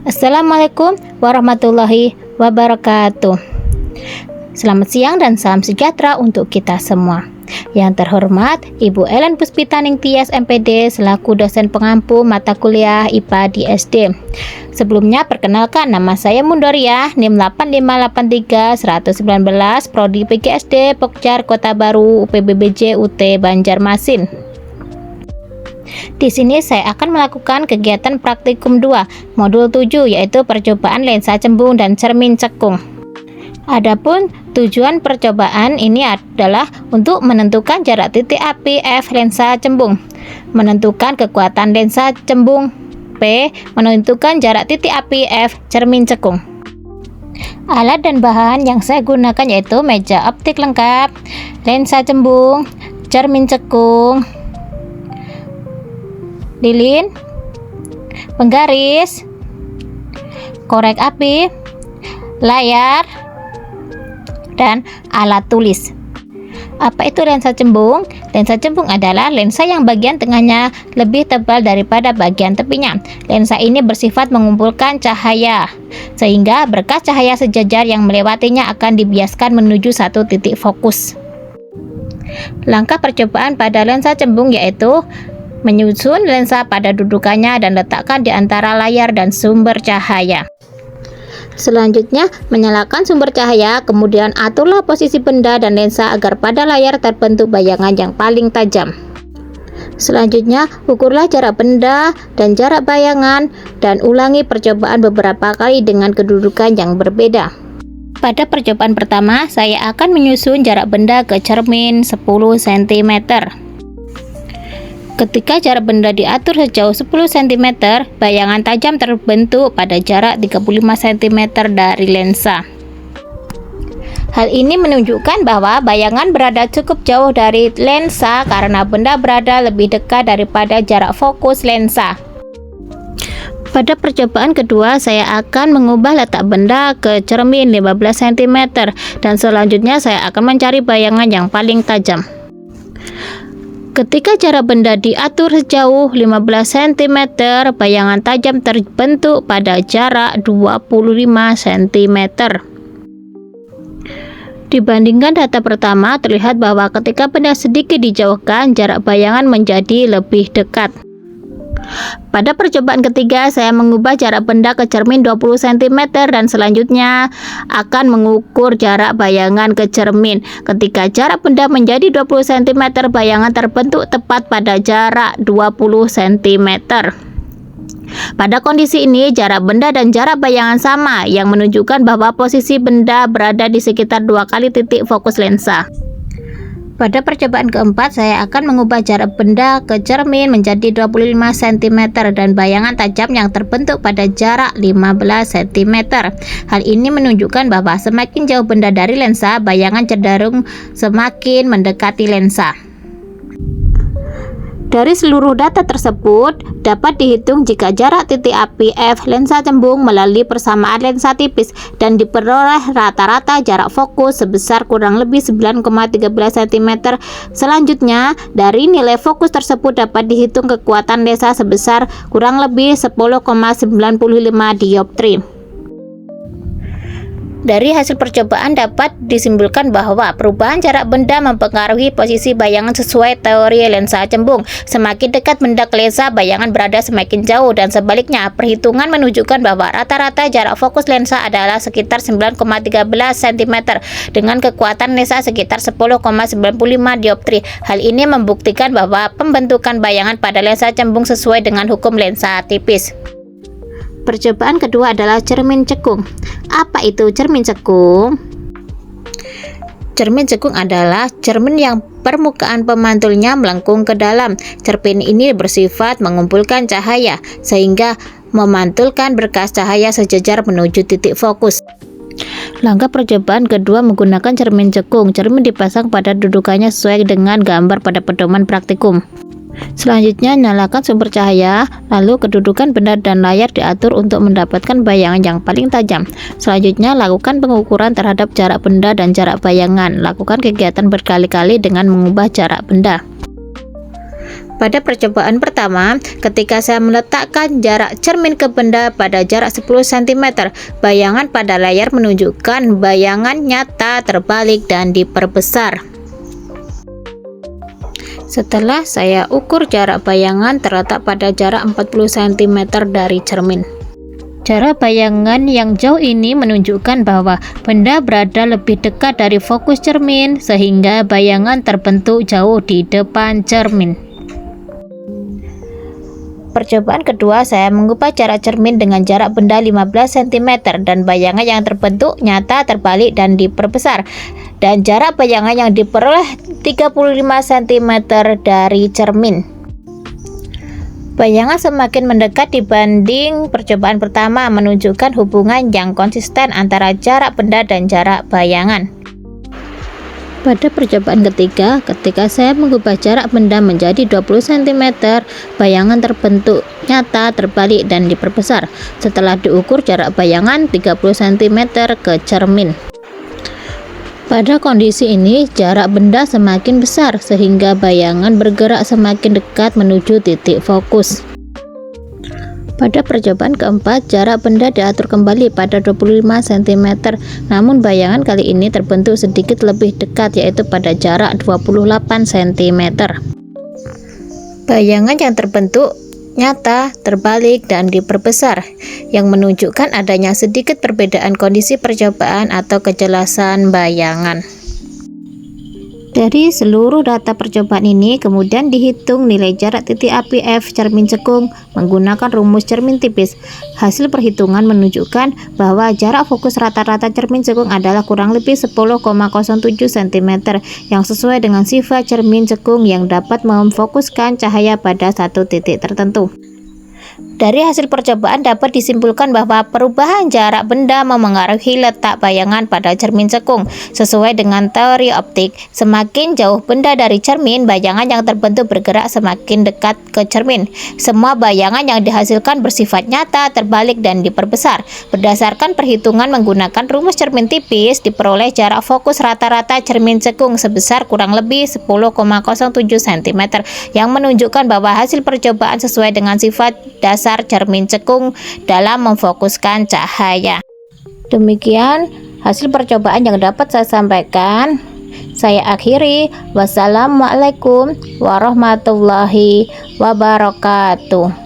Assalamualaikum warahmatullahi wabarakatuh. Selamat siang dan salam sejahtera untuk kita semua. Yang terhormat Ibu Ellen Puspitaning Tias MPD selaku dosen pengampu mata kuliah IPA di SD. Sebelumnya perkenalkan, nama saya Mundoria, NIM 8583119, Prodi PGSD Pokjar Kota Baru UPBBJ UT Banjarmasin. Di sini saya akan melakukan kegiatan praktikum 2, modul 7, yaitu percobaan lensa cembung dan cermin cekung. Adapun tujuan percobaan ini adalah untuk menentukan jarak titik api F lensa cembung, menentukan kekuatan lensa cembung P, menentukan jarak titik api F cermin cekung. Alat dan bahan yang saya gunakan yaitu meja optik lengkap, lensa cembung, cermin cekung, lilin, penggaris, korek api, layar, dan alat tulis. Apa itu lensa cembung? Lensa cembung adalah lensa yang bagian tengahnya lebih tebal daripada bagian tepinya. Lensa ini bersifat mengumpulkan cahaya, sehingga berkas cahaya sejajar yang melewatinya akan dibiaskan menuju satu titik fokus. Langkah percobaan pada lensa cembung yaitu menyusun lensa pada dudukannya dan letakkan di antara layar dan sumber cahaya. Selanjutnya, menyalakan sumber cahaya, kemudian aturlah posisi benda dan lensa agar pada layar terbentuk bayangan yang paling tajam. Selanjutnya, ukurlah jarak benda dan jarak bayangan dan ulangi percobaan beberapa kali dengan kedudukan yang berbeda. Pada percobaan pertama, saya akan menyusun jarak benda ke cermin 10 cm. Ketika jarak benda diatur sejauh 10 cm, bayangan tajam terbentuk pada jarak 35 cm dari lensa. Hal ini menunjukkan bahwa bayangan berada cukup jauh dari lensa karena benda berada lebih dekat daripada jarak fokus lensa. Pada percobaan kedua, saya akan mengubah letak benda ke cermin 15 cm dan selanjutnya saya akan mencari bayangan yang paling tajam. Ketika jarak benda diatur sejauh 15 cm, bayangan tajam terbentuk pada jarak 25 cm. Dibandingkan data pertama, terlihat bahwa ketika benda sedikit dijauhkan, jarak bayangan menjadi lebih dekat. Pada percobaan ketiga, saya mengubah jarak benda ke cermin 20 cm dan selanjutnya akan mengukur jarak bayangan ke cermin. Ketika jarak benda menjadi 20 cm, bayangan terbentuk tepat pada jarak 20 cm. Pada kondisi ini, jarak benda dan jarak bayangan sama, yang menunjukkan bahwa posisi benda berada di sekitar 2 kali titik fokus lensa. Pada percobaan keempat, saya akan mengubah jarak benda ke cermin menjadi 25 cm dan bayangan tajam yang terbentuk pada jarak 15 cm. Hal ini menunjukkan bahwa semakin jauh benda dari lensa, bayangan cenderung semakin mendekati lensa. Dari seluruh data tersebut, dapat dihitung jika jarak titik api F lensa cembung melalui persamaan lensa tipis dan diperoleh rata-rata jarak fokus sebesar kurang lebih 9,13 cm. Selanjutnya, dari nilai fokus tersebut dapat dihitung kekuatan lensa sebesar kurang lebih 10,95 dioptri. Dari hasil percobaan dapat disimpulkan bahwa perubahan jarak benda mempengaruhi posisi bayangan sesuai teori lensa cembung. Semakin dekat benda ke lensa, bayangan berada semakin jauh dan sebaliknya. Perhitungan menunjukkan bahwa rata-rata jarak fokus lensa adalah sekitar 9,13 cm dengan kekuatan lensa sekitar 10,95 dioptri. Hal ini membuktikan bahwa pembentukan bayangan pada lensa cembung sesuai dengan hukum lensa tipis. Percobaan kedua adalah cermin cekung. Apa itu cermin cekung? Cermin cekung adalah cermin yang permukaan pemantulnya melengkung ke dalam. Cermin ini bersifat mengumpulkan cahaya sehingga memantulkan berkas cahaya sejajar menuju titik fokus. Langkah percobaan kedua menggunakan cermin cekung. Cermin dipasang pada dudukannya sesuai dengan gambar pada pedoman praktikum. Selanjutnya, nyalakan sumber cahaya, lalu kedudukan benda dan layar diatur untuk mendapatkan bayangan yang paling tajam. Selanjutnya, lakukan pengukuran terhadap jarak benda dan jarak bayangan. Lakukan kegiatan berkali-kali dengan mengubah jarak benda. Pada percobaan pertama, ketika saya meletakkan jarak cermin ke benda pada jarak 10 cm, bayangan pada layar menunjukkan bayangan nyata terbalik dan diperbesar. Setelah saya ukur, jarak bayangan terletak pada jarak 40 cm dari cermin. Jarak bayangan yang jauh ini menunjukkan bahwa benda berada lebih dekat dari fokus cermin, sehingga bayangan terbentuk jauh di depan cermin. Percobaan kedua, saya mengubah jarak cermin dengan jarak benda 15 cm dan bayangan yang terbentuk nyata terbalik dan diperbesar, dan jarak bayangan yang diperoleh 35 cm dari cermin. Bayangan semakin mendekat dibanding percobaan pertama, menunjukkan hubungan yang konsisten antara jarak benda dan jarak bayangan. Pada percobaan ketiga, ketika saya mengubah jarak benda menjadi 20 cm, bayangan terbentuk nyata terbalik dan diperbesar. Setelah diukur, jarak bayangan 30 cm ke cermin. Pada kondisi ini, jarak benda semakin besar sehingga bayangan bergerak semakin dekat menuju titik fokus. Pada percobaan keempat, jarak benda diatur kembali pada 25 cm, namun bayangan kali ini terbentuk sedikit lebih dekat, yaitu pada jarak 28 cm. Bayangan yang terbentuk nyata, terbalik, dan diperbesar, yang menunjukkan adanya sedikit perbedaan kondisi percobaan atau kejelasan bayangan. Dari seluruh data percobaan ini, kemudian dihitung nilai jarak titik api F cermin cekung menggunakan rumus cermin tipis. Hasil perhitungan menunjukkan bahwa jarak fokus rata-rata cermin cekung adalah kurang lebih 10,07 cm, yang sesuai dengan sifat cermin cekung yang dapat memfokuskan cahaya pada satu titik tertentu. Dari hasil percobaan dapat disimpulkan bahwa perubahan jarak benda memengaruhi letak bayangan pada cermin cekung. Sesuai dengan teori optik, semakin jauh benda dari cermin, bayangan yang terbentuk bergerak semakin dekat ke cermin. Semua bayangan yang dihasilkan bersifat nyata, terbalik, dan diperbesar. Berdasarkan perhitungan menggunakan rumus cermin tipis, diperoleh jarak fokus rata-rata cermin cekung sebesar kurang lebih 10,07 cm, yang menunjukkan bahwa hasil percobaan sesuai dengan sifat dasar cermin cekung dalam memfokuskan cahaya. Demikian hasil percobaan yang dapat saya sampaikan. Saya akhiri. Wassalamualaikum warahmatullahi wabarakatuh.